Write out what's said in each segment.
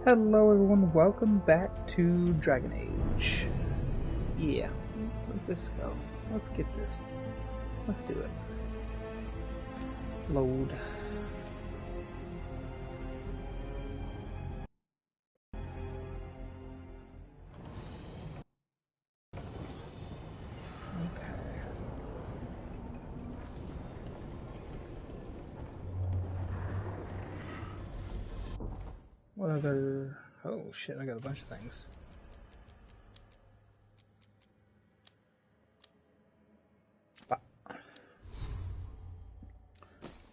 Hello everyone, welcome back to Dragon Age. Yeah, let this go. Let's get this. Let's do it. Load. Okay. What other... Oh shit, I got a bunch of things.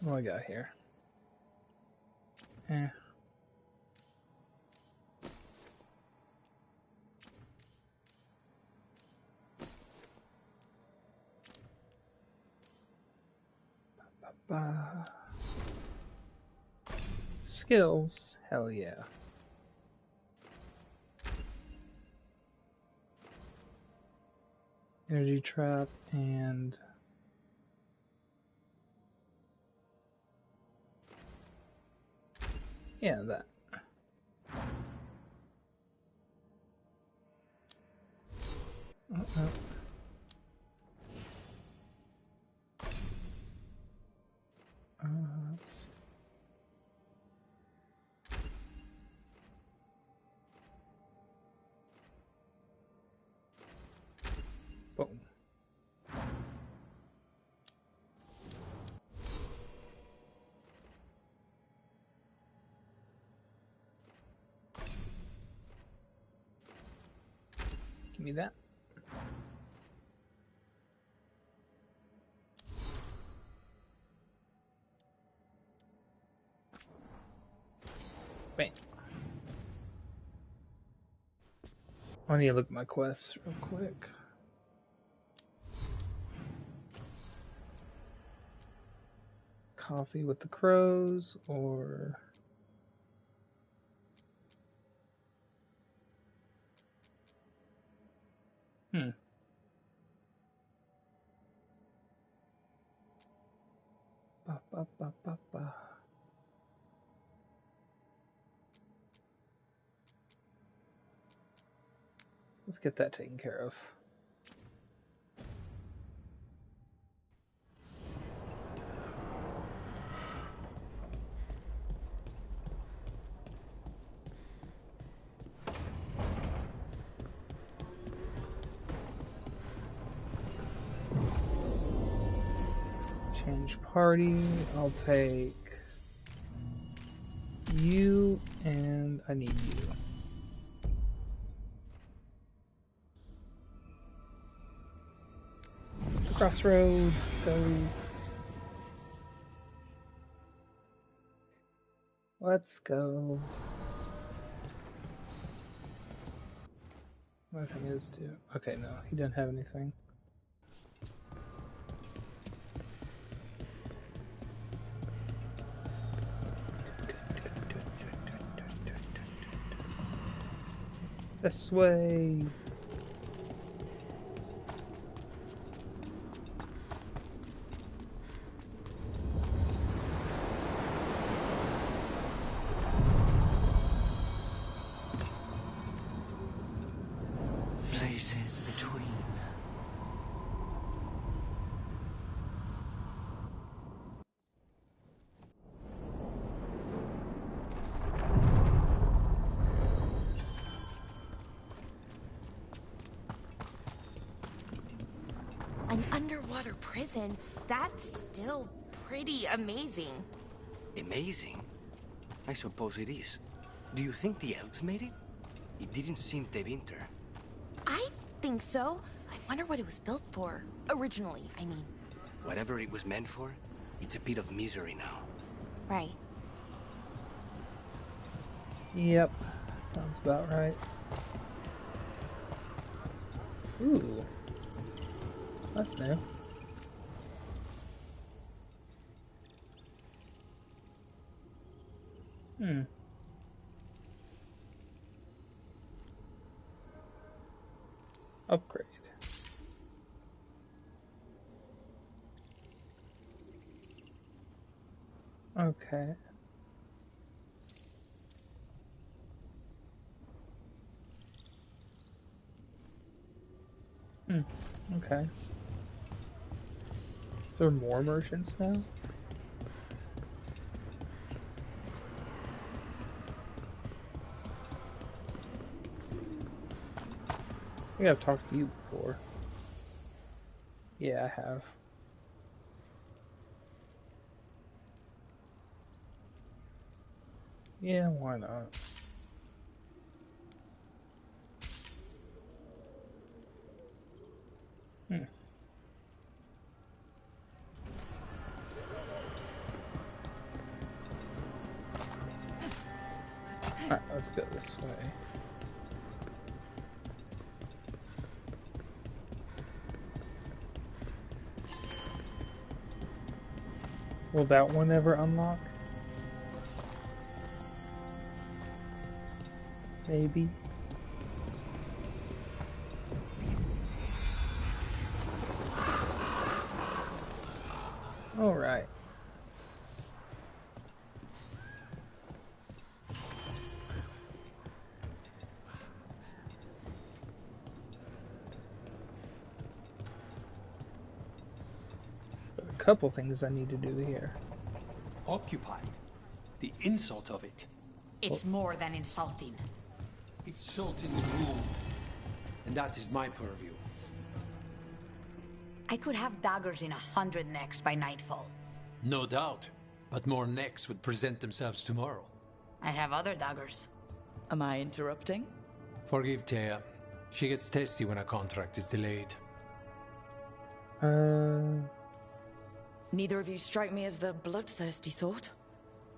What do I got here? Skills? Hell yeah. Energy trap and... yeah, that. Boom. Give me that. Bam. I need to look at my quests real quick. Coffee with the crows, or... Ba, ba, ba, ba, ba. Let's get that taken care of. Change party. I'll take you, and I need you. Crossroad, go. Let's go. My thing is to... okay, no, he didn't have anything. This way. Places between. An underwater prison? That's still pretty amazing. Amazing? I suppose it is. Do you think the elves made it? It didn't seem de winter. I think so. I wonder what it was built for. Originally, I mean. Whatever it was meant for, it's a pit of misery now. Right. Yep. Sounds about right. Ooh. That's new. Upgrade. Okay. Okay. Is there more merchants now? I think I've talked to you before. Yeah, I have. Yeah, why not? Alright, let's go this way. Will that one ever unlock? Maybe. All right. A couple things I need to do here. Occupied? The insult of it. It's more than insulting. It's Sultan's rule. And that is my purview. I could have daggers in 100 necks by nightfall. No doubt. But more necks would present themselves tomorrow. I have other daggers. Am I interrupting? Forgive Thea. She gets testy when a contract is delayed. Neither of you strike me as the bloodthirsty sort.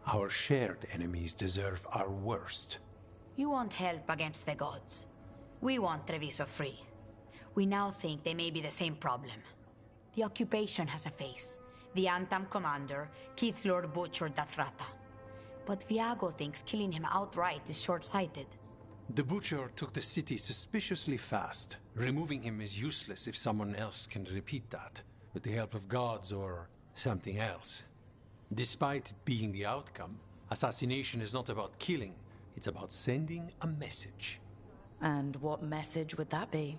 Our shared enemies deserve our worst. You want help against the gods. We want Treviso free. We now think they may be the same problem. The occupation has a face. The Antam commander, Keith Lord butchered Dathrata. But Viago thinks killing him outright is short-sighted. The butcher took the city suspiciously fast. Removing him is useless if someone else can repeat that, with the help of gods or something else. Despite it being the outcome, assassination is not about killing, it's about sending a message. And what message would that be?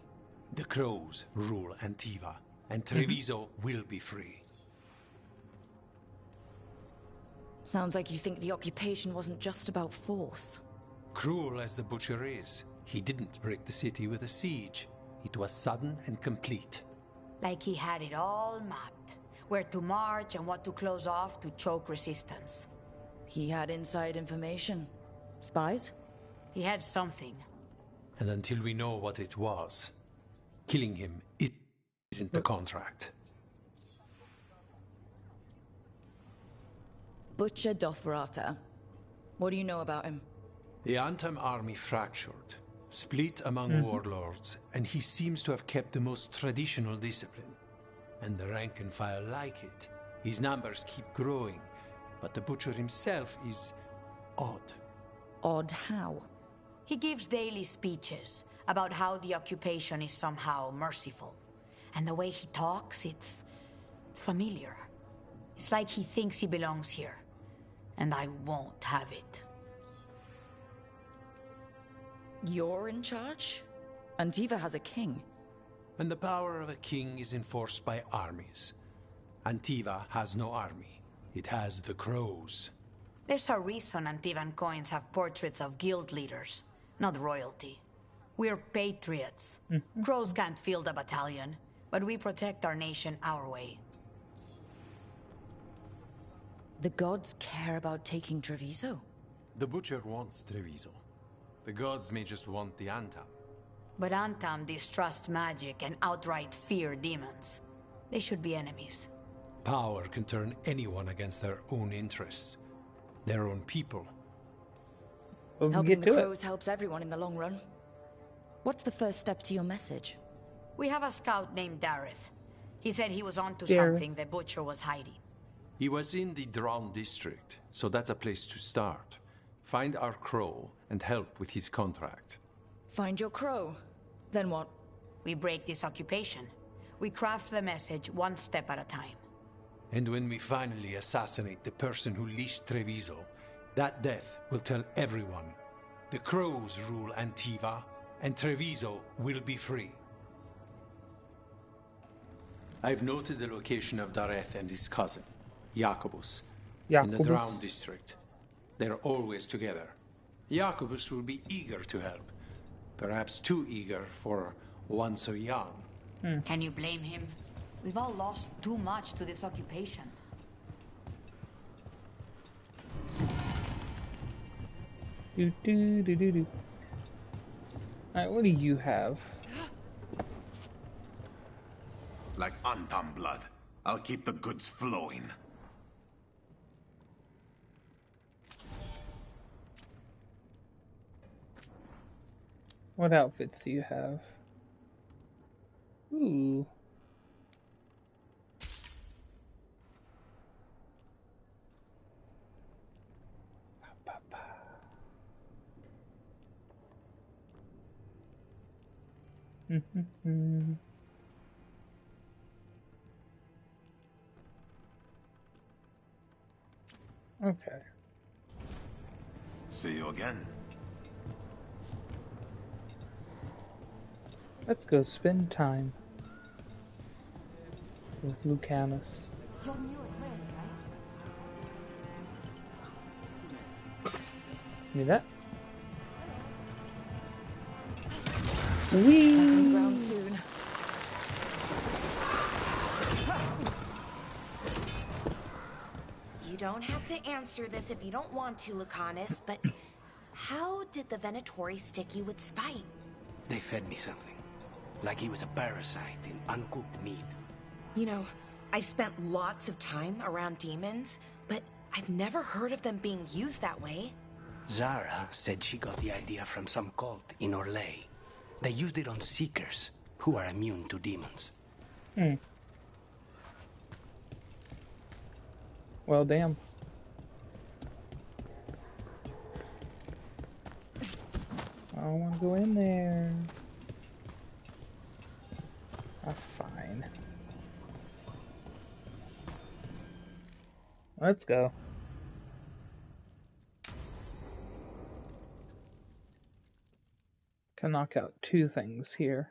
The crows rule Antiva, and Treviso will be free. Sounds like you think the occupation wasn't just about force. Cruel as the butcher is, he didn't break the city with a siege. It was sudden and complete. Like he had it all mapped. Where to march and what to close off to choke resistance. He had inside information. Spies? He had something. And until we know what it was, killing him isn't the contract. Butcher Dothrata. What do you know about him? The Antam army fractured, split among warlords, and he seems to have kept the most traditional discipline. And the rank and file like it. His numbers keep growing, but the butcher himself is odd. Odd how? He gives daily speeches about how the occupation is somehow merciful. And the way he talks, it's familiar. It's like he thinks he belongs here. And I won't have it. You're in charge? Antiva has a king. And the power of a king is enforced by armies. Antiva has no army. It has the crows. There's a reason Antivan coins have portraits of guild leaders, not royalty. We're patriots. Crows can't field a battalion, but we protect our nation our way. The gods care about taking Treviso? The butcher wants Treviso. The gods may just want the Antam. But Antam distrusts magic and outright fear demons. They should be enemies. Power can turn anyone against their own interests. Their own people. Well, we Helping get the to it. crows helps everyone in the long run. What's the first step to your message? We have a scout named Dareth. He said he was onto Dareth. something the butcher was hiding. He was in the Drown district, so that's a place to start. Find our crow and help with his contract. Find your crow. Then what? We break this occupation. We craft the message one step at a time. And when we finally assassinate the person who leashed Treviso, that death will tell everyone. The crows rule Antiva, and Treviso will be free. I've noted the location of Dareth and his cousin, Jacobus, in the Jacobus. Drown district. They're always together. Jacobus will be eager to help. Perhaps too eager for one so young. Can you blame him? We've all lost too much to this occupation. Do. Alright, what do you have? Like Antam blood. I'll keep the goods flowing. What outfits do you have? Ooh. Okay. See you again. Let's go spend time with Lucanus. You're new as well, right? See that? Whee! Back on the ground soon. You don't have to answer this if you don't want to, Lucanus, but how did the Venatori stick you with spite? They fed me something. Like he was a parasite in uncooked meat. You know, I've spent lots of time around demons, but I've never heard of them being used that way. Zara said she got the idea from some cult in Orlais. They used it on seekers who are immune to demons. Well, damn. I don't want to go in there. Ah, fine. Let's go. Can knock out 2 things here.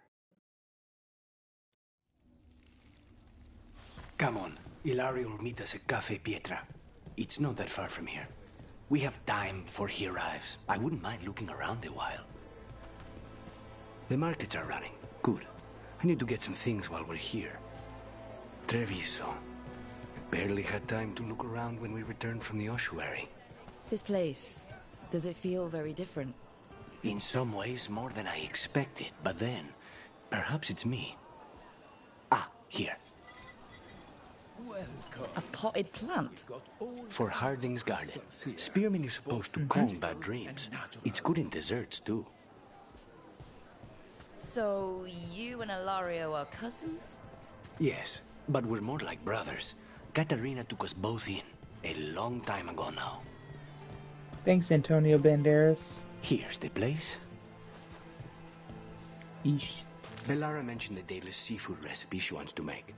Come on, Ilario will meet us at Cafe Pietra. It's not that far from here. We have time before he arrives. I wouldn't mind looking around a while. The markets are running. Good. I need to get some things while we're here. Treviso. I barely had time to look around when we returned from the ossuary. This place, does it feel very different? In some ways, more than I expected. But then, perhaps it's me. Ah, here. A potted plant? For Harding's garden. Spearmint is supposed to calm bad dreams. It's good in desserts, too. So, you and Ilario are cousins? Yes, but we're more like brothers. Katarina took us both in, a long time ago now. Thanks, Antonio Banderas. Here's the place. Eesh. Velara mentioned the daily seafood recipe she wants to make.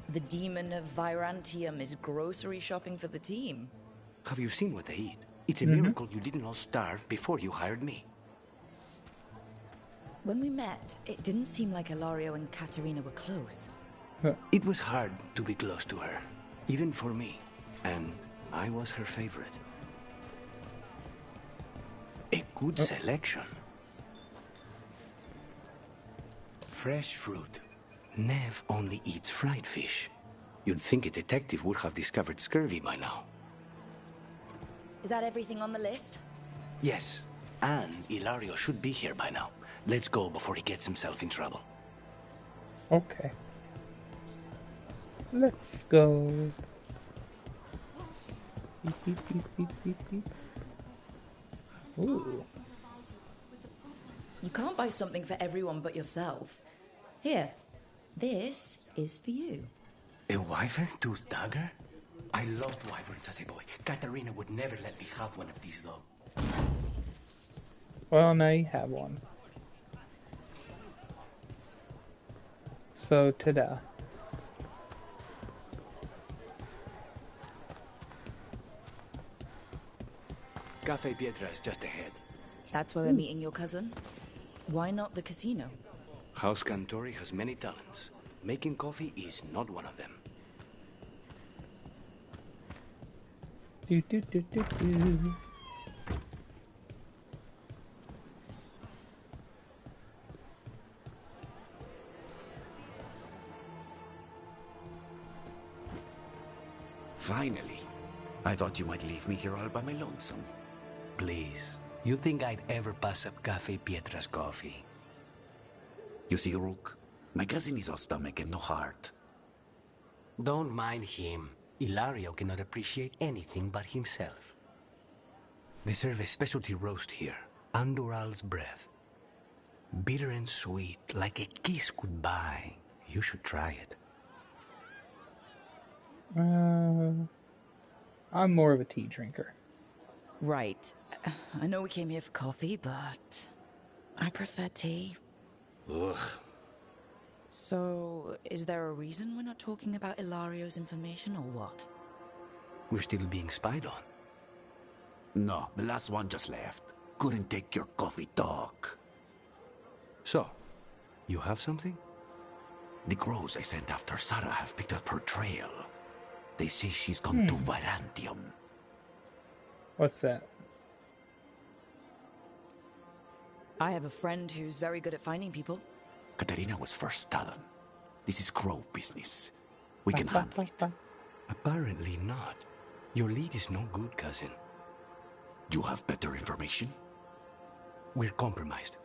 The demon of Virantium is grocery shopping for the team. Have you seen what they eat? It's a miracle you didn't all starve before you hired me. When we met, it didn't seem like Ilario and Katerina were close. It was hard to be close to her, even for me. And I was her favorite. A good selection. Fresh fruit. Nev only eats fried fish. You'd think a detective would have discovered scurvy by now. Is that everything on the list? Yes, and Ilario should be here by now. Let's go before he gets himself in trouble. Okay. Let's go. Beep, beep, beep, beep, beep, beep. Ooh. You can't buy something for everyone but yourself. Here, this is for you. A wyvern tooth dagger? I loved wyverns as a boy. Katarina would never let me have one of these, though. Well, now you have one. So, ta-da. Cafe Pietra is just ahead. That's where we're meeting your cousin? Why not the casino? House Cantori has many talents. Making coffee is not one of them. Do do do do do. Finally. I thought you might leave me here all by my lonesome. Please. You think I'd ever pass up Cafe Pietra's coffee? You see, Rook? My cousin is all stomach and no heart. Don't mind him. Ilario cannot appreciate anything but himself. They serve a specialty roast here, Andoral's breath. Bitter and sweet, like a kiss goodbye. You should try it. I'm more of a tea drinker. Right. I know we came here for coffee, but I prefer tea. Ugh. So, is there a reason we're not talking about Ilario's information, or what? We're still being spied on. No, the last one just left. Couldn't take your coffee talk. So, you have something? The crows I sent after Sarah have picked up her trail. They say she's gone to Varantium. What's that? I have a friend who's very good at finding people. Katerina was first Talon. This is crow business. We can handle it. Apparently not. Your lead is no good, cousin. You have better information? We're compromised.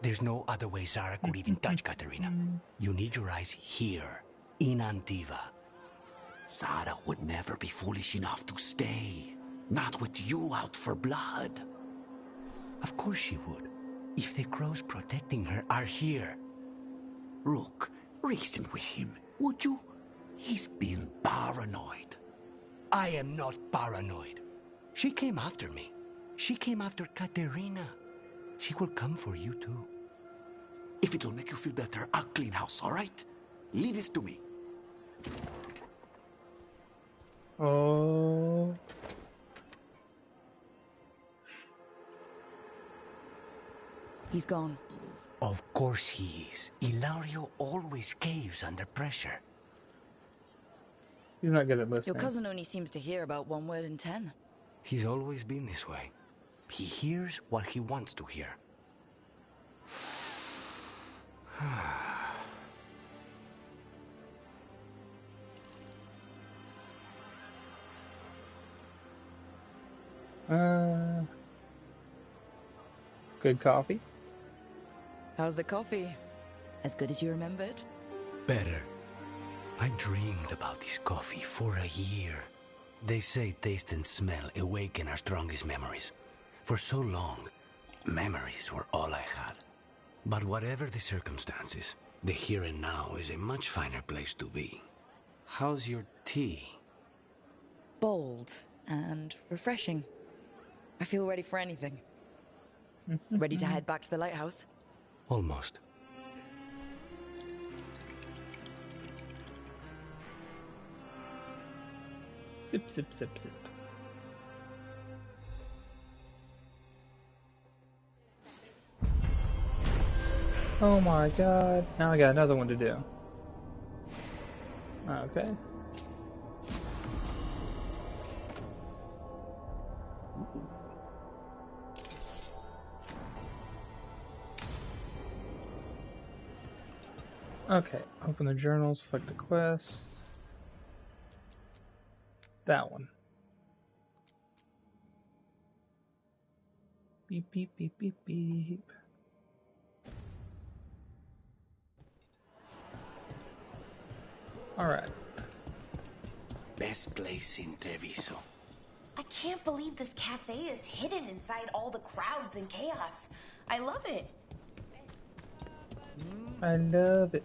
There's no other way Sarah could even touch Katerina. You need your eyes here, in Antiva. Sarah would never be foolish enough to stay. Not with you out for blood. Of course she would. If the crows protecting her are here. Rook, reason with him, would you? He's being paranoid. I am not paranoid. She came after me. She came after Katerina. She will come for you too. If it'll make you feel better, I'll clean house, all right? Leave it to me. Oh. He's gone. Of course he is. Ilario always caves under pressure. He's not good at listening. Your cousin only seems to hear about 1 word in 10. He's always been this way. He hears what he wants to hear. Good coffee? How's the coffee? As good as you remembered? Better. I dreamed about this coffee for a year. They say taste and smell awaken our strongest memories. For so long, memories were all I had. But whatever the circumstances, the here and now is a much finer place to be. How's your tea? Bold and refreshing. I feel ready for anything. Ready to head back to the lighthouse? Almost. Sip, sip, sip, sip. Oh my god. Now I got another one to do. Okay. Okay, open the journal, select the quest. That one. Beep, beep, beep, beep, beep. Alright. Best place in Treviso. I can't believe this cafe is hidden inside all the crowds and chaos. I love it. I love it.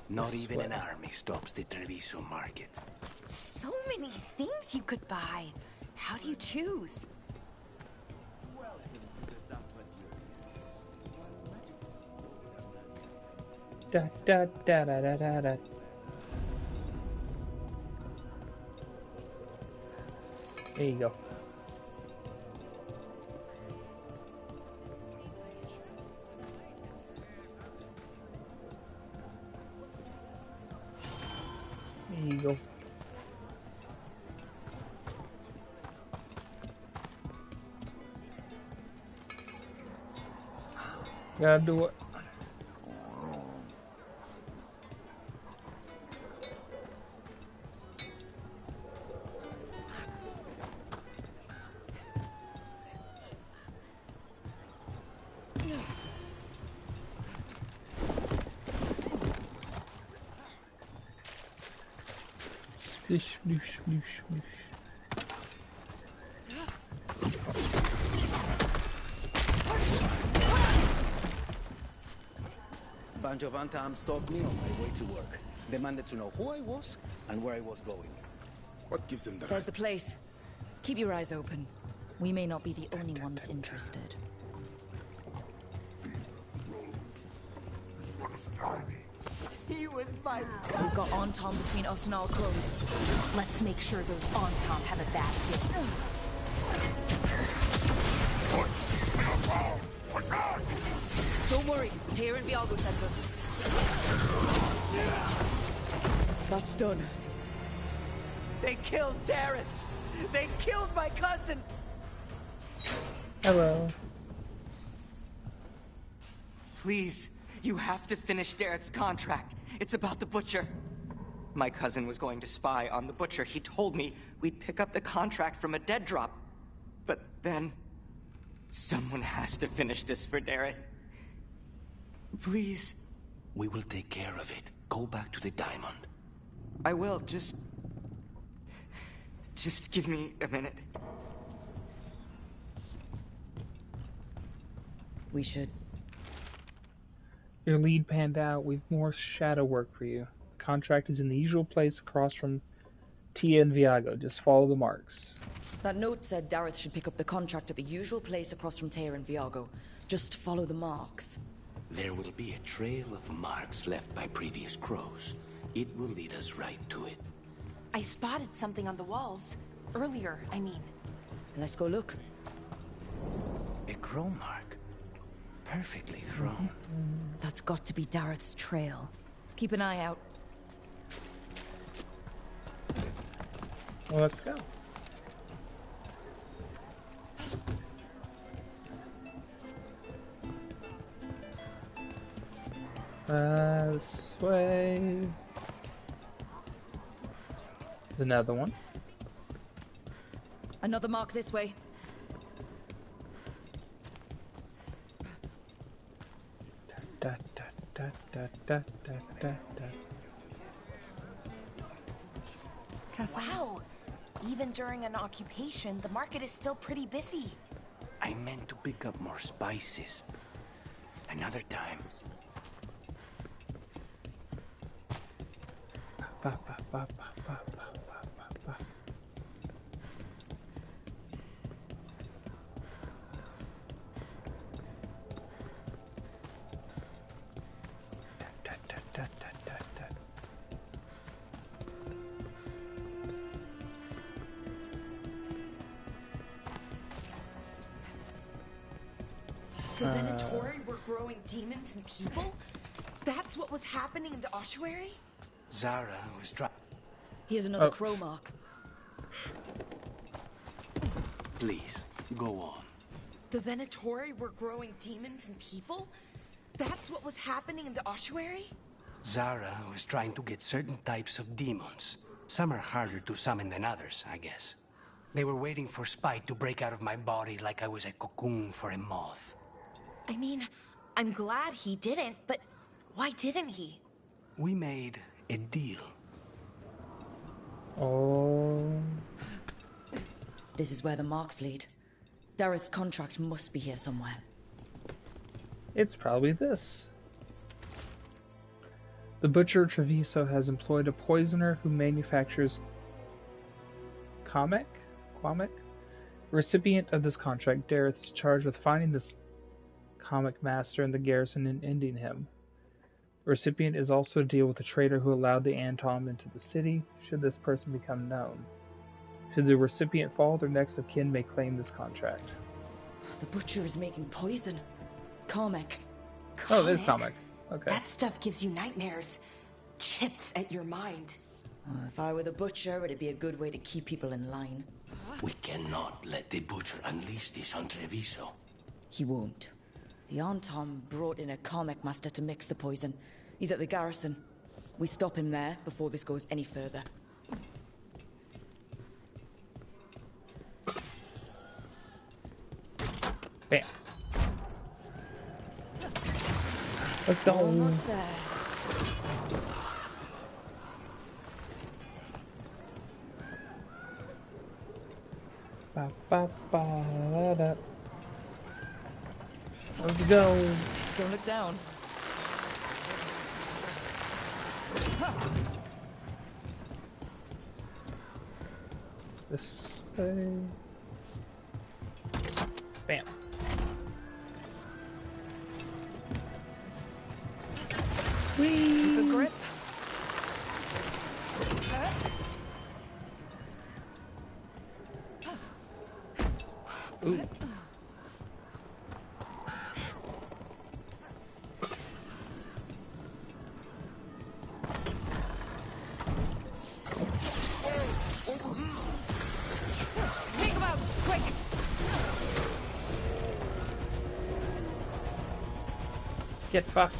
Not even an army stops the Treviso market. So many things you could buy. How do you choose? Da da da da da da da. There you go. There you go. Gotta do it. Splish, splish, splish, splish. Bunch of Antam stopped me on my way to work. Demanded to know who I was and where I was going. What gives them the There's right? the place. Keep your eyes open. We may not be the only ones interested. This one is tiny. He was my... We've got Anton between us and our crows. Let's make sure those Antom have a bad day. Don't worry, Tyr and Veilguard sent us. That's done. They killed Dareth! They killed my cousin! Hello. Please, you have to finish Dareth's contract. It's about the Butcher. My cousin was going to spy on the Butcher. He told me we'd pick up the contract from a dead drop. But then... someone has to finish this for Dareth. Please. We will take care of it. Go back to the diamond. I will, just give me a minute. We should. Your lead panned out. We've more shadow work for you. Contract is in the usual place across from Tia and Viago. Just follow the marks. That note said Dareth should pick up the contract at the usual place across from Tyr and Viago. Just follow the marks. There will be a trail of marks left by previous crows. It will lead us right to it. I spotted something on the walls. Earlier, I mean. Let's go look. A crow mark. Perfectly thrown. That's got to be Dareth's trail. Keep an eye out. Well, let's go. This way. There's another one. Another mark this way. Da, da, da, da, da, da, da, da. Wow. Even during an occupation, the market is still pretty busy. I meant to pick up more spices. Another time. Ba, ba, ba, ba, ba, ba, ba, ba. Da, da, da, da, da, da. The Venatori were growing demons and people? That's what was happening in the ossuary? Zara was trying. Here's another Oh. crow mark. Please, go on. The Venatori were growing demons and people? That's what was happening in the ossuary? Zara was trying to get certain types of demons. Some are harder to summon than others, I guess. They were waiting for Spite to break out of my body like I was a cocoon for a moth. I mean, I'm glad he didn't, but why didn't he? We made a deal. Oh. This is where the marks lead. Dareth's contract must be here somewhere. It's probably this. The Butcher Treviso has employed a poisoner who manufactures Quamic? Recipient of this contract, Dareth is charged with finding this comic master in the garrison and ending him. The recipient is also to deal with the traitor who allowed the Antom into the city, should this person become known. Should the recipient fall, their next of kin may claim this contract. The Butcher is making poison. Cormac. Oh, there's Comic. Okay. That stuff gives you nightmares. Chips at your mind. If I were the butcher, it'd be a good way to keep people in line. We cannot let the butcher unleash this on Treviso. He won't. The Antom brought in a comic master to mix the poison. He's at the garrison. We stop him there before this goes any further. Bam. Let's go. Almost there. Ba, ba, ba, da, da. Let's go. Don't look down. This way. Bam. Keep a grip. Ooh. Take him out, quick! Get fucked.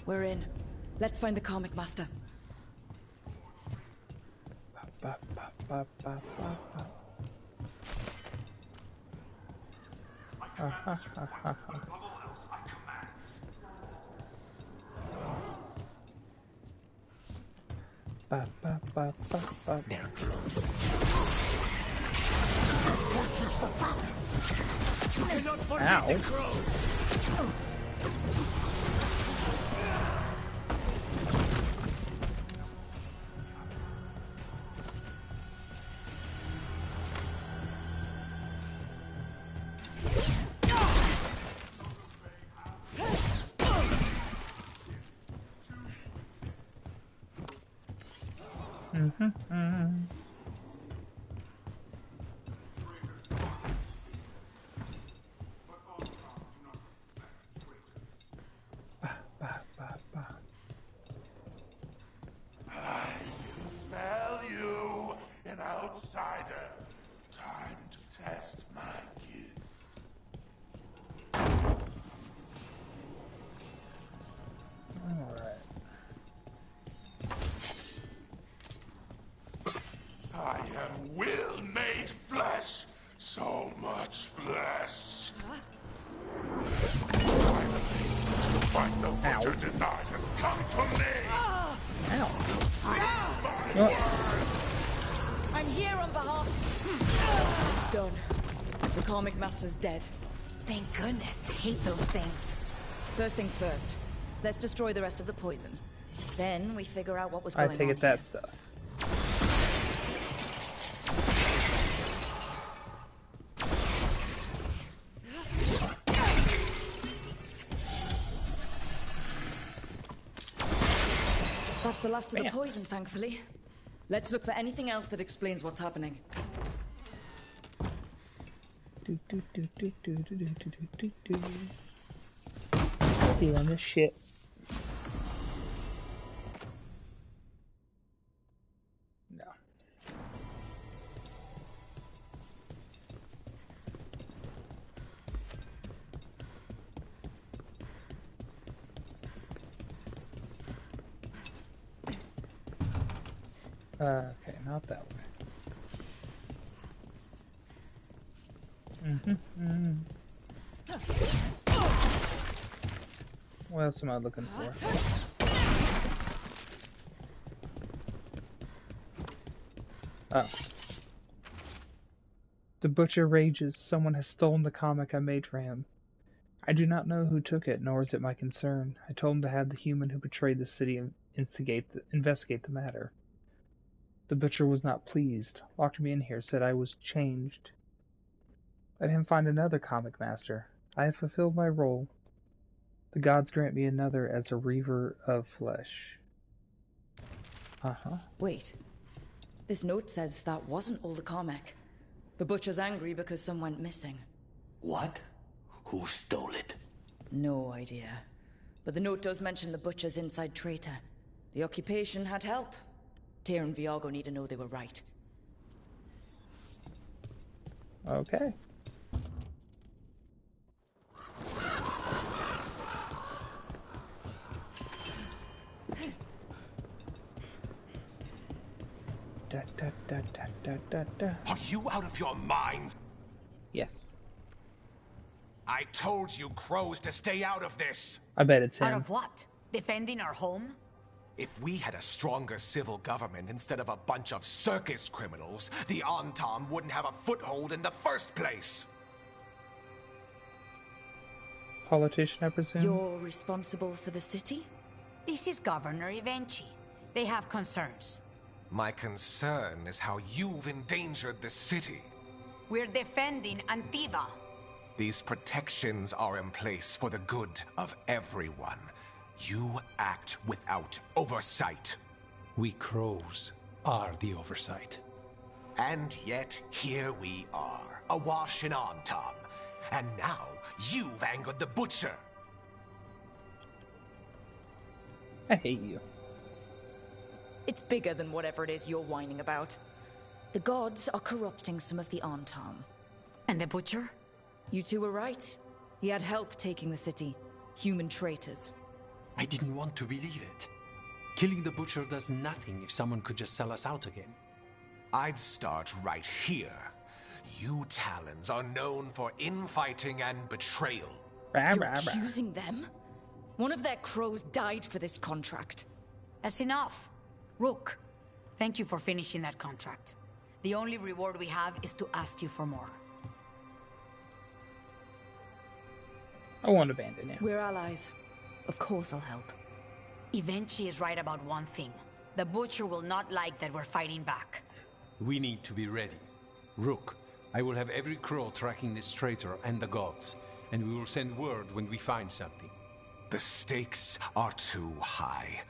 We're in. Let's find the comic master. Ba, ba, ba, ba, ba, ba. Ha, ha, ha, ha, ha. Ba, ba, ba, ba, ba. They're close. You cannot forget Ow. the crows. Ba, ba, ba, ba. I can smell you, an outsider. Time to test my gift. Alright. I am will made flesh. So much flesh. Finally, the fight the butcher denied has come to me. Ow. My Oh. word. I'm here on behalf... It's done. The comic master's dead. Thank goodness. Hate those things. First things first. Let's destroy the rest of the poison. Then we figure out what was I going take on it that stuff. That's the last of the Bam. poison, thankfully. Let's look for anything else that explains what's happening. Do, do, do, do, do, do, do, do, do, do. Stealing this shit. No. Okay, not that way. What else am I looking for? Oh. The butcher rages. Someone has stolen the comic I made for him. I do not know who took it, nor is it my concern. I told him to have the human who betrayed the city investigate the matter. The butcher was not pleased, locked me in here, said I was changed. Let him find another comic master. I have fulfilled my role. The gods grant me another as a reaver of flesh. Wait. This note says that wasn't all the comic. The butcher's angry because some went missing. What? Who stole it? No idea. But the note does mention the butcher's inside traitor. The occupation had help. Tyr and Veilguard need to know they were right. Okay. Da, da, da, da, da, da, da. Are you out of your minds? Yes. I told you crows to stay out of this. I bet it's him. Out of what? Defending our home? If we had a stronger civil government instead of a bunch of circus criminals, the Antam wouldn't have a foothold in the first place. Politician, I presume? You're responsible for the city? This is Governor Evenchi. They have concerns. My concern is how you've endangered the city. We're defending Antiva. These protections are in place for the good of everyone. You act without oversight. We crows are the oversight. And yet, here we are, awash in Antam. And now, you've angered the butcher. I hate you. It's bigger than whatever it is you're whining about. The gods are corrupting some of the Antam. And the butcher? You two were right. He had help taking the city. Human traitors. I didn't want to believe it. Killing the butcher does nothing if someone could just sell us out again. I'd start right here. You Talons are known for infighting and betrayal. You're accusing them? One of their crows died for this contract. That's enough. Rook, thank you for finishing that contract. The only reward we have is to ask you for more. I won't abandon you. We're allies. Of course I'll help. Evenchi is right about one thing. The butcher will not like that we're fighting back. We need to be ready. Rook, I will have every crow tracking this traitor and the gods, and we will send word when we find something. The stakes are too high.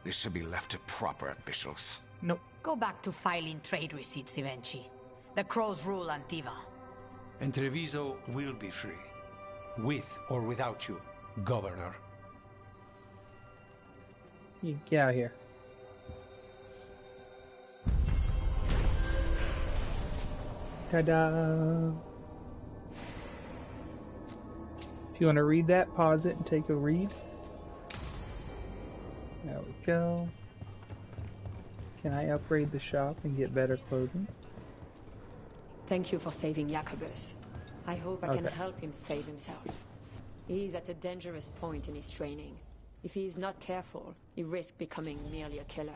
This should be left to proper officials. Nope. Go back to filing trade receipts, Evenchi. The crows rule Antiva. And Treviso will be free. With or without you, Governor. You get out of here. Ta-da! If you want to read that, pause it and take a read. There we go. Can I upgrade the shop and get better clothing? Thank you for saving Jacobus. I hope I can help him save himself. He's at a dangerous point in his training. If he is not careful, he risks becoming merely a killer.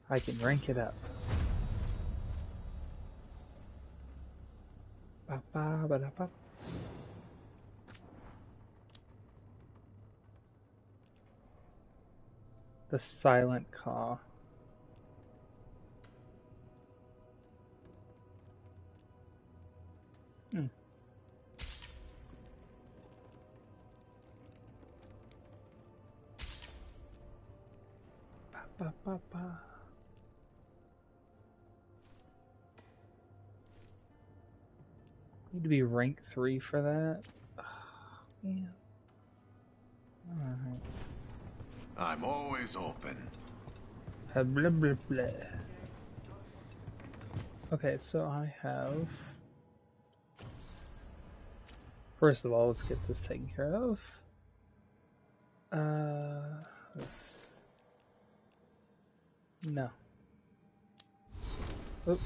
I can rank it up. Ba-ba-ba-da-ba. The silent caw. Ba-ba-ba. Need to be rank 3 for that. Oh, man. Alright. I'm always open. Blah, blah, blah. Okay, so I have... First of all, let's get this taken care of. No. Oop.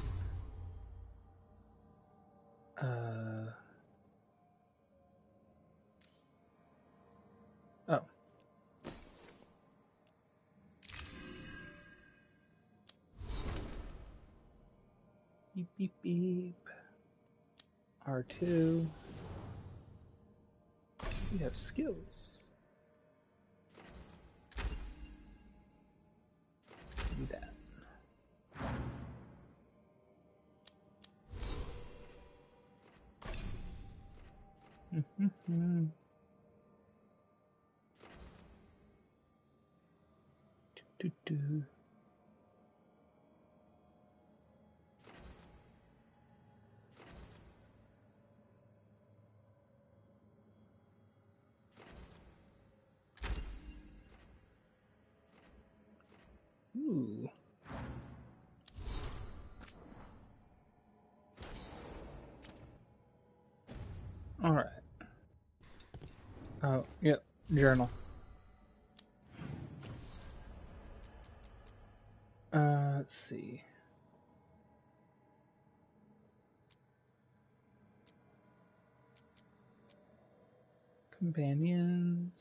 Oh. Beep, beep, beep. R2. We have skills. Do that. Do. Ooh. All right. Oh, yep. Journal. Let's see. Companions.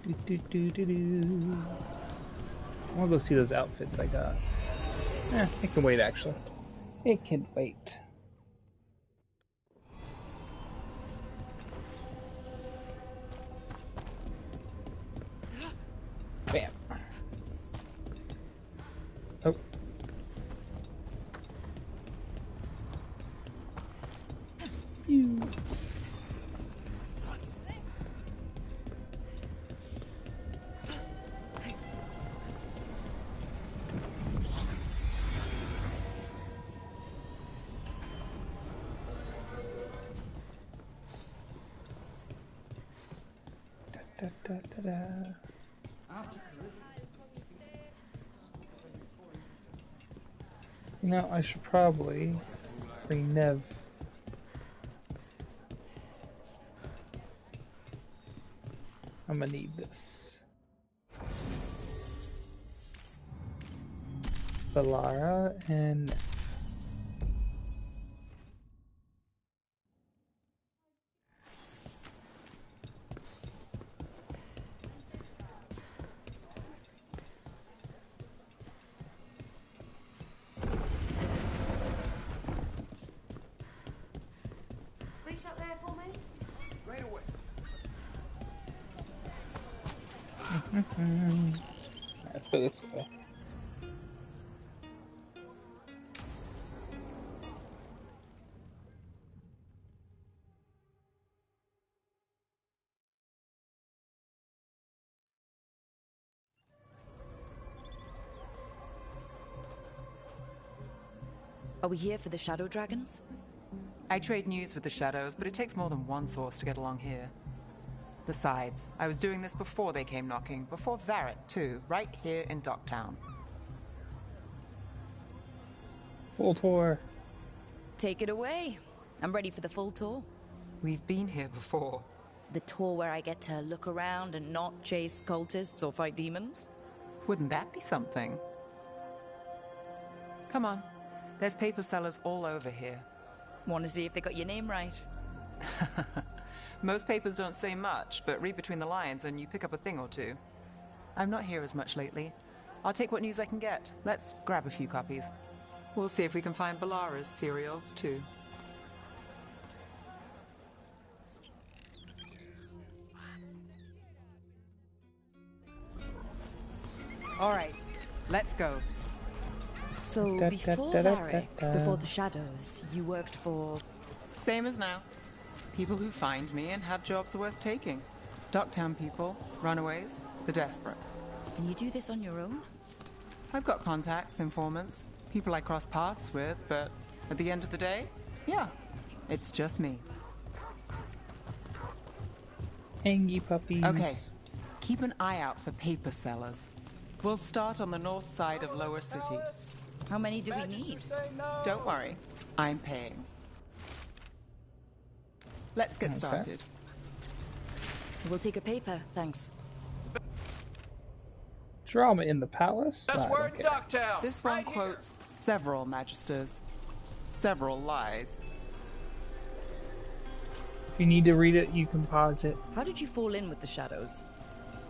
I want to go see those outfits I got. It can wait, actually. It can wait. Bam. Oh. Pew. Da, da, da, da. You know, I should probably bring Nev. I'm gonna need this. Valara and Nev. Reach up there for me. Right away. Let's go this way. Are we here for the Shadow Dragons? I trade news with the Shadows, but it takes more than one source to get along here. Besides, I was doing this before they came knocking, before Varret, too, right here in Docktown. Full tour. Take it away. I'm ready for the full tour. We've been here before. The tour where I get to look around and not chase cultists or fight demons? Wouldn't that be something? Come on. There's paper sellers all over here. Want to see if they got your name right? Most papers don't say much, but read between the lines and you pick up a thing or two. I'm not here as much lately. I'll take what news I can get. Let's grab a few copies. We'll see if we can find Balara's cereals, too. All right, let's go. So before Varric, before the Shadows, you worked for... Same as now. People who find me and have jobs worth taking. Docktown people, runaways, the desperate. And you do this on your own? I've got contacts, informants, people I cross paths with, but at the end of the day, yeah, it's just me. Angie puppy. Okay, keep an eye out for paper sellers. We'll start on the north side of Lower City. How many do we need? Don't worry, I'm paying. Let's get started. We'll take a paper, thanks. Drama in the palace? That's where in Ducktown. This one quotes several magisters, several lies. If you need to read it, you can pause it. How did you fall in with the shadows?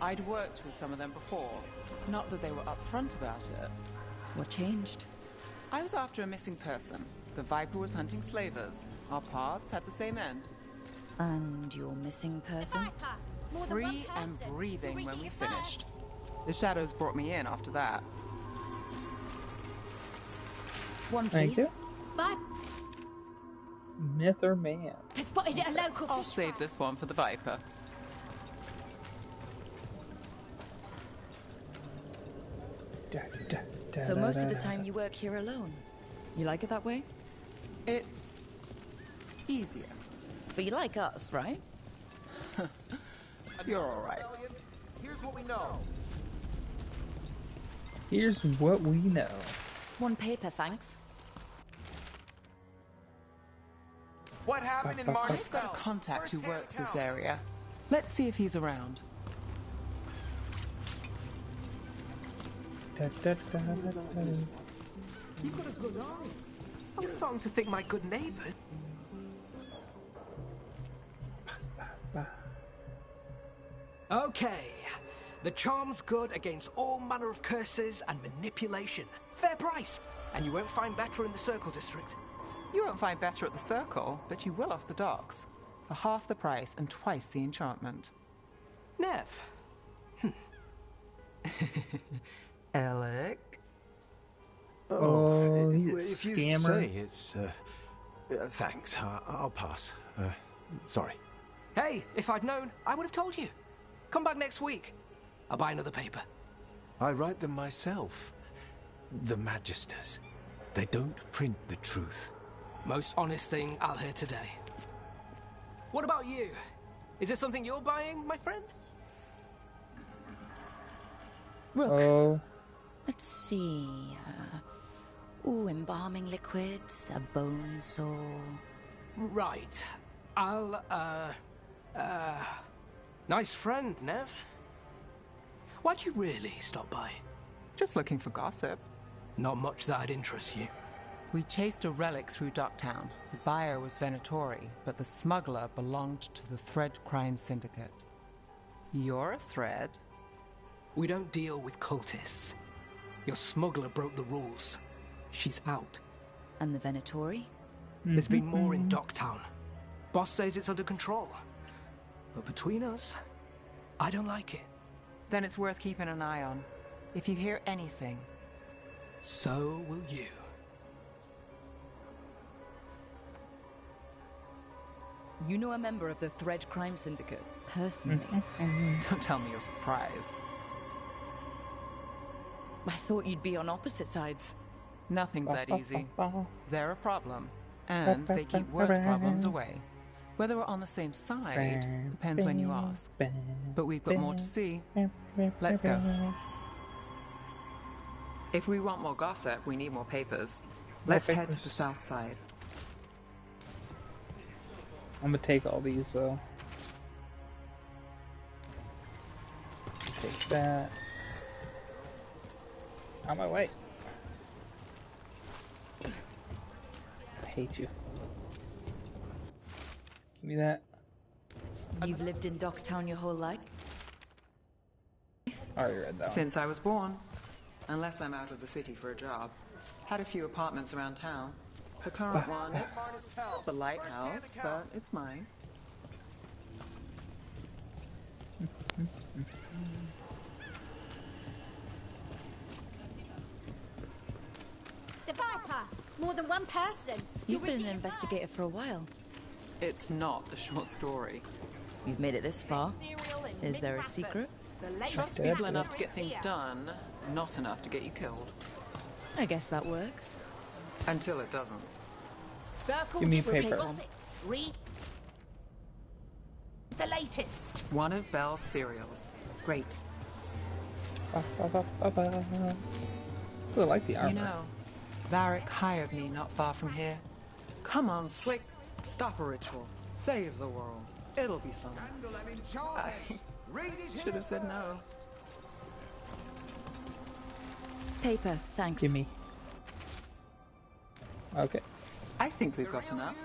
I'd worked with some of them before. Not that they were upfront about it. What changed? I was after a missing person. The Viper was hunting slavers. Our paths had the same end. And your missing person? Free and breathing when we finished. The shadows brought me in after that. One, Thank please. you. Myth or man? I spotted it at a local I'll save this one for the Viper. So most of the time you work here alone. You like it that way? It's easier. But you like us, right? You're all right. Here's what we know. Here's what we know. One paper, thanks. What happened in Mars? I've got a contact who works this area. Let's see if he's around. You've got a good eye. I'm starting to think my good neighbor. Okay. The charm's good against all manner of curses and manipulation. Fair price. And you won't find better in the Circle District. You won't find better at the Circle, but you will off the docks. For half the price and twice the enchantment. Nev. Alec? Oh, if you scammer. say it's... thanks, I'll pass. Sorry. Hey, if I'd known, I would have told you. Come back next week. I'll buy another paper. I write them myself. The Magisters. They don't print the truth. Most honest thing I'll hear today. What about you? Is it something you're buying, my friend? Rook. Oh. Let's see. Embalming liquids, a bone saw. Right. I'll, nice friend, Nev. Why'd you really stop by? Just looking for gossip. Not much that'd interest you. We chased a relic through Ducktown. The buyer was Venatori, but the smuggler belonged to the Thread Crime Syndicate. You're a Thread? We don't deal with cultists. Your smuggler broke the rules. She's out. And the Venatori? There's been more in Ducktown. Boss says it's under control. But between us, I don't like it. Then it's worth keeping an eye on. If you hear anything... So will you. You know a member of the Thread Crime Syndicate, personally. Don't tell me you're surprised. I thought you'd be on opposite sides. Nothing's that easy. They're a problem, and they keep worse problems away. Whether we're on the same side depends when you ask. But we've got more to see. Let's go. If we want more gossip, we need more papers. Let's head to the south side. I'm gonna take all these though. Take that. On my way. I hate you. Give me that. You've lived in Ducktown your whole life? I already read that one. Since I was born. Unless I'm out of the city for a job. Had a few apartments around town. The current one, it's the lighthouse, but it's mine. The Viper! More than one person! You've been an investigator for a while. It's not a short story. You've made it this far. Is there a secret? Trust people enough to get things done, not enough to get you killed. I guess that works. Until it doesn't. Circle Give me paper. Read the latest. One of Belle's cereals. Great. I like the armor. You know, Varric hired me not far from here. Come on, Slick. Stop a ritual. Save the world. It'll be fun. I should have said no. Paper, thanks. Gimme. Okay. I think we've got enough.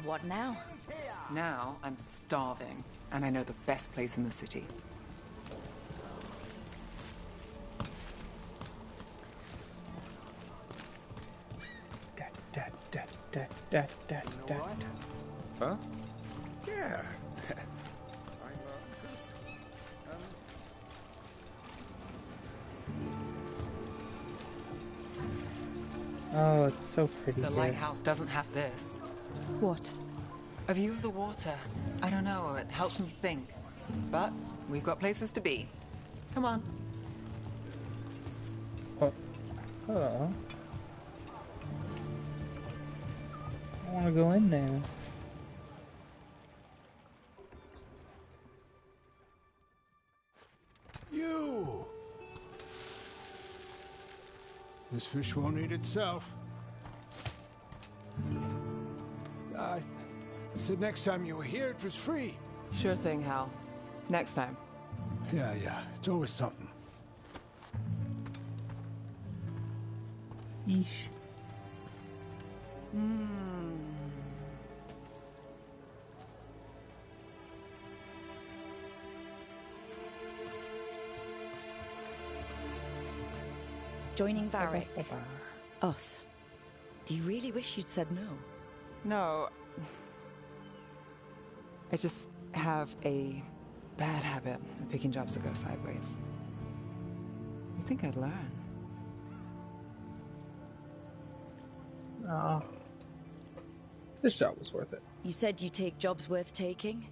What now? Now I'm starving, and I know the best place in the city. Huh? Yeah. Oh, it's so pretty. The here. lighthouse doesn't have this. What? A view of the water. I don't know, it helps me think. But we've got places to be. Come on. Oh. I want to go in there. You! This fish won't eat itself. I said next time you were here it was free. Sure thing, Hal. Next time. Yeah, it's always something. Yeesh. Joining Varric. Us. Do you really wish you'd said no? No. I just have a bad habit of picking jobs that go sideways. You think I'd learn? This job was worth it. You said you take jobs worth taking?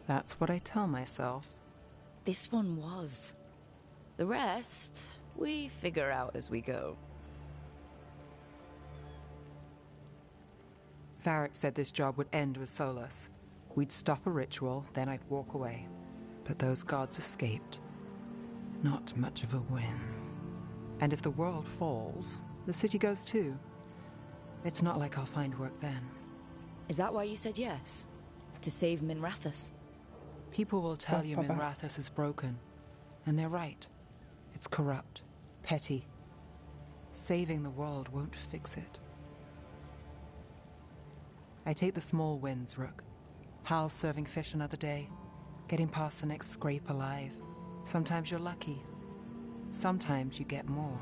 That's what I tell myself. This one was. The rest, we figure out as we go. Varric said this job would end with Solus. We'd stop a ritual, then I'd walk away. But those gods escaped. Not much of a win. And if the world falls, the city goes too. It's not like I'll find work then. Is that why you said yes? To save Minrathous? People will tell you Minrathous is broken. And they're right. It's corrupt. Petty. Saving the world won't fix it. I take the small wins, Rook. Hal's serving fish another day. Getting past the next scrape alive. Sometimes you're lucky. Sometimes you get more.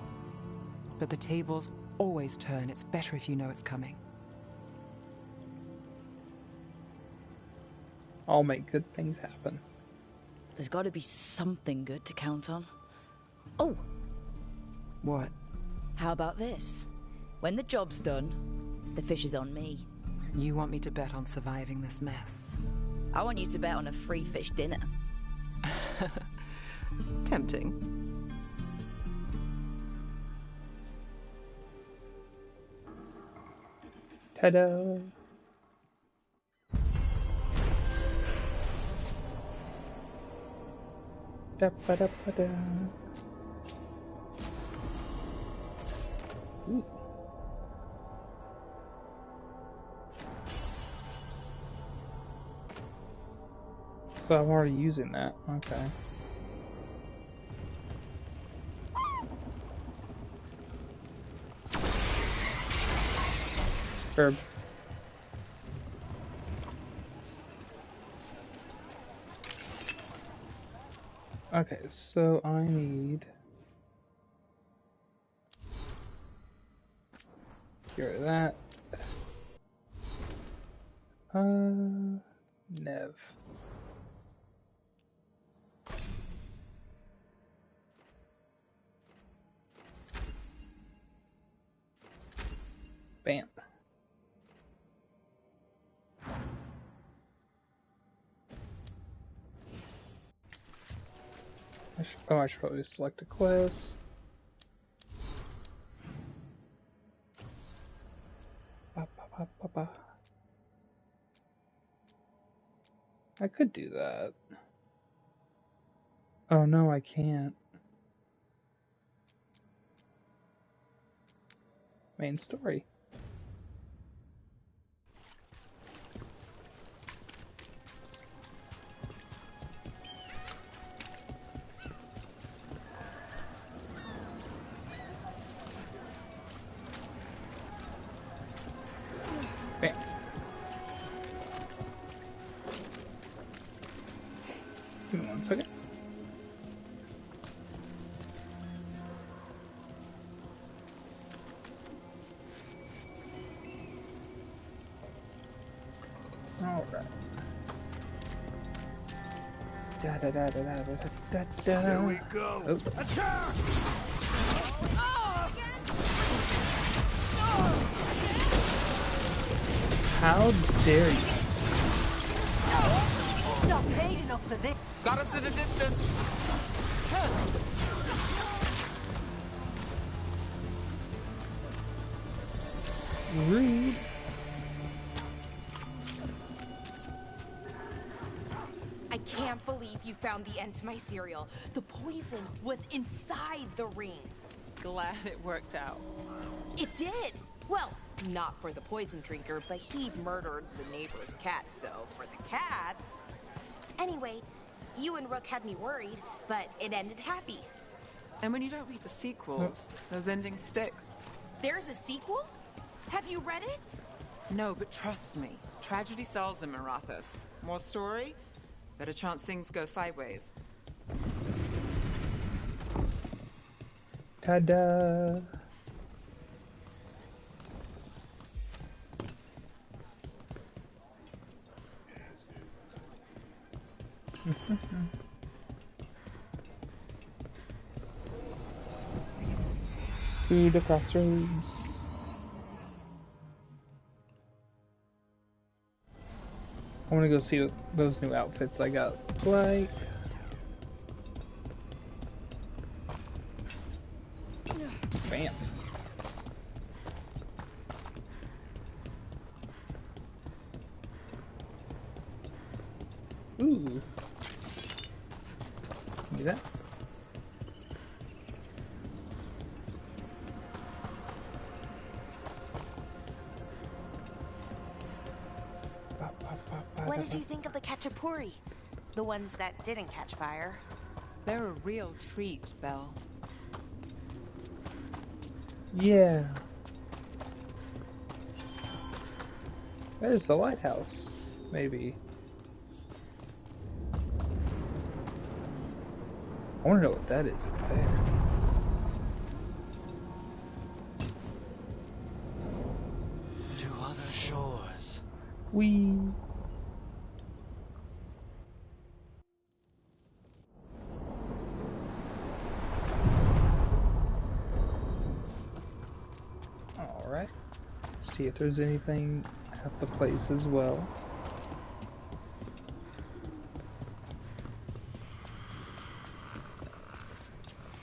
But the tables always turn. It's better if you know it's coming. I'll make good things happen. There's got to be something good to count on. Oh! What? How about this? When the job's done, the fish is on me. You want me to bet on surviving this mess? I want you to bet on a free fish dinner. Tempting. Ta-da! Da-ba-da-ba-da. Ooh. So I'm already using that. Okay. Herb. Okay, so I need... Get rid of that. Nev. Bam. I should probably select a quest. I could do that. Oh no, I can't. Main story. Here we go. Oh. Attack! How dare you? Not paid enough for this. Got us at a distance. Rude. I can't believe you found the end to my cereal. The poison was inside the ring. Glad it worked out. It did. Well, not for the poison drinker, but he murdered the neighbor's cat, so for the cats... Anyway, you and Rook had me worried, but it ended happy. And when you don't read the sequels, those endings stick. There's a sequel? Have you read it? No, but trust me. Tragedy sells in Marathas. More story? Better chance things go sideways. Ta-da! Through the crossroads. I want to go see what those new outfits I got like. Bam. Ooh. Do that. What did you think of the Khachapuri? The ones that didn't catch fire? They're a real treat, Belle. Yeah. There's the lighthouse, maybe. I want to know what that is up there. To other shores. Whee! Alright. See if there's anything at the place as well.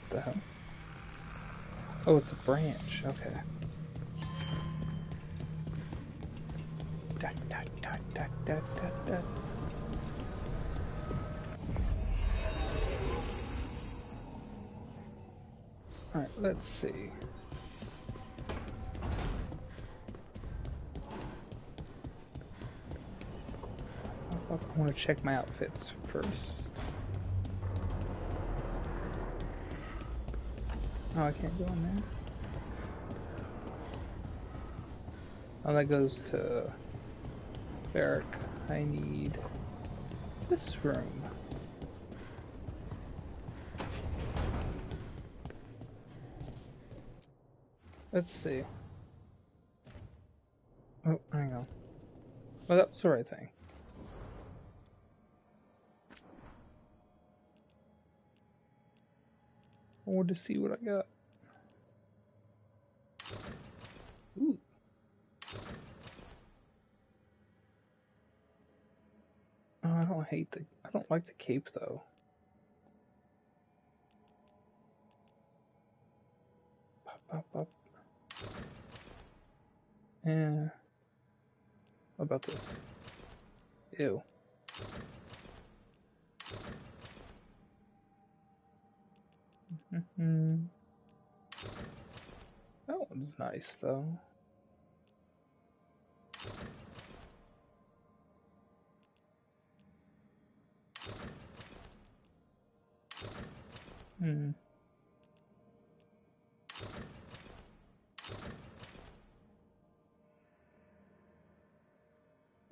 What the hell? Oh, it's a branch. Okay. Dot, dot, dot, dot, dot, dot, dot. Alright, let's see. I want to check my outfits first. Oh, I can't go in there. Oh, that goes to Barrack. I need this room. Let's see. Oh, hang on. Well, that was the right thing. I want to see what I got. Ooh. Oh, I don't like the cape though. Pop, pop, pop. Yeah. What about this? Ew. That one's nice though.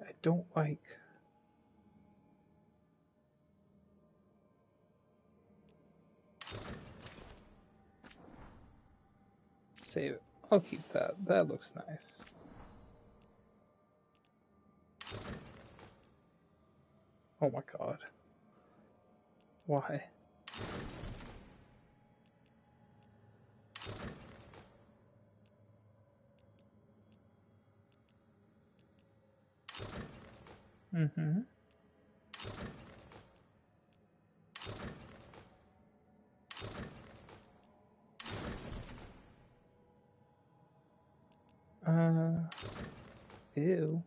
I don't like. Save it. I'll keep that. That looks nice. Oh my god. Why? Mm-hmm. Ew.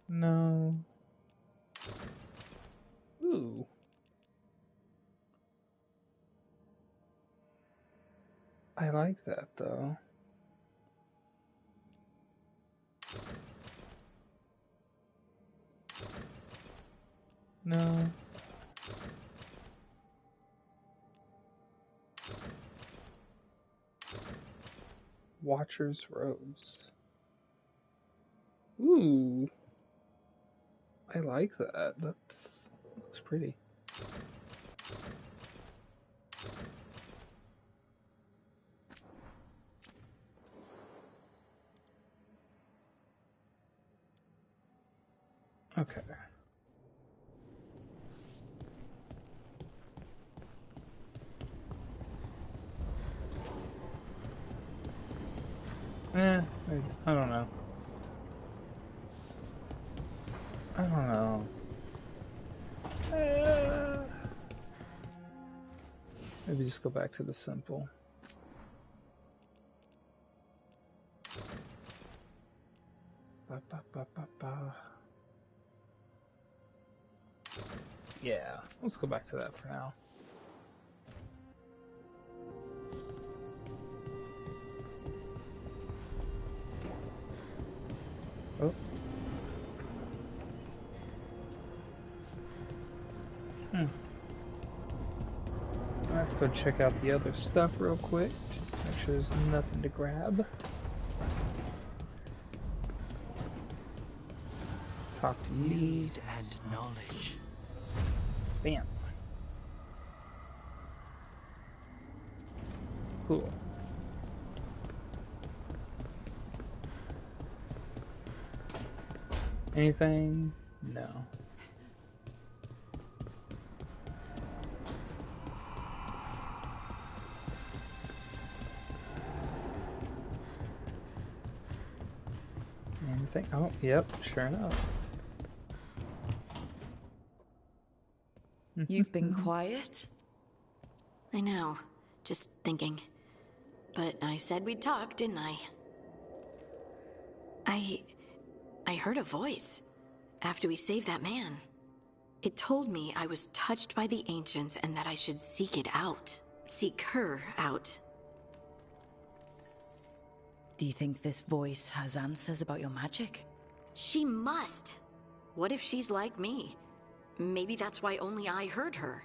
No. Ooh. I like that though. No. Watcher's robes. Ooh. I like that. That looks pretty. Okay. I don't know. I don't know. Maybe just go back to the simple. Ba, ba, ba, ba, ba. Yeah, let's go back to that for now. Oh. Let's go check out the other stuff real quick, just to make sure there's nothing to grab. Talk to you. Need and knowledge. Bam. Cool. Anything? No. Anything? Oh, yep, sure enough. You've been quiet? I know. Just thinking. But I said we'd talk, didn't I? I heard a voice after we saved that man. It told me I was touched by the ancients and that I should seek it out. Seek her out. Do you think this voice has answers about your magic? She must. What if she's like me? Maybe that's why only I heard her.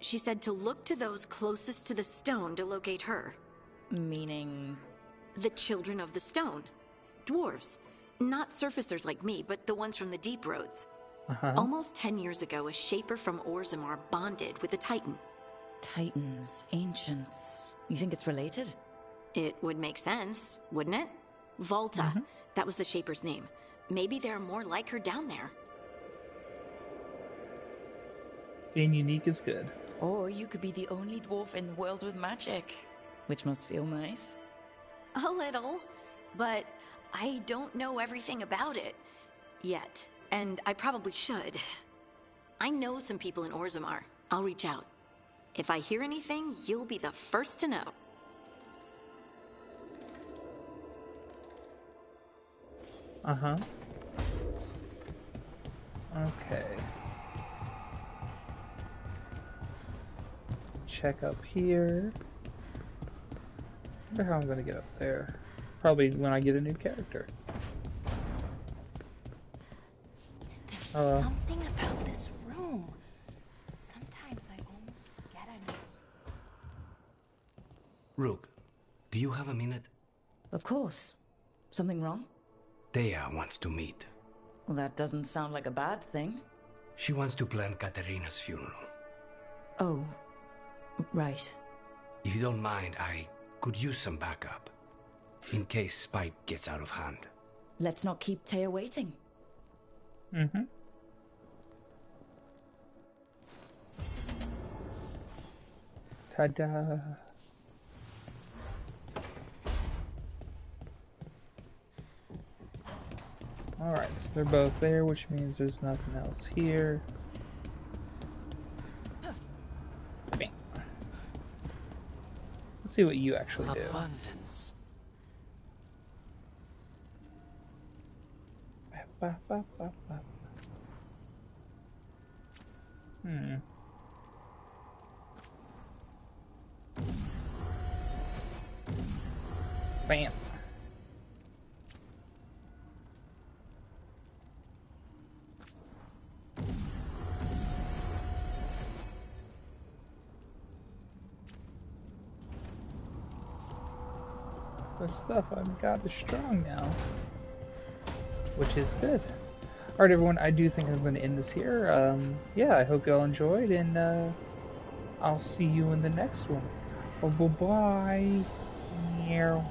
She said to look to those closest to the stone to locate her. Meaning? The children of the stone. Dwarves. Not surfacers like me, but the ones from the deep roads. Almost 10 years ago, a shaper from Orzammar bonded with a titan. Titans, ancients. You think it's related? It would make sense, wouldn't it? Volta. That was the shaper's name. Maybe there are more like her down there. Being unique is good. Or you could be the only dwarf in the world with magic, which must feel nice. A little, but I don't know everything about it yet, and I probably should. I know some people in Orzammar. I'll reach out. If I hear anything, you'll be the first to know. Okay. Check up here. I wonder how I'm gonna get up there. Probably when I get a new character. There's something about this room. Sometimes I almost forget I'm here. Rook, do you have a minute? Of course. Something wrong? Thea wants to meet. Well, that doesn't sound like a bad thing. She wants to plan Katerina's funeral. Oh, right. If you don't mind, I could use some backup. In case Spite gets out of hand. Let's not keep Thea waiting. Mm-hmm. Ta-da! Alright, so they're both there, which means there's nothing else here. Bam. Let's see what you actually do. Abundance. Ba, ba, ba, ba. Bam. The stuff I've got is strong now, which is good. Alright everyone, I do think I'm going to end this here. Yeah, I hope y'all enjoyed, and I'll see you in the next one. Oh, bye-bye. Meow.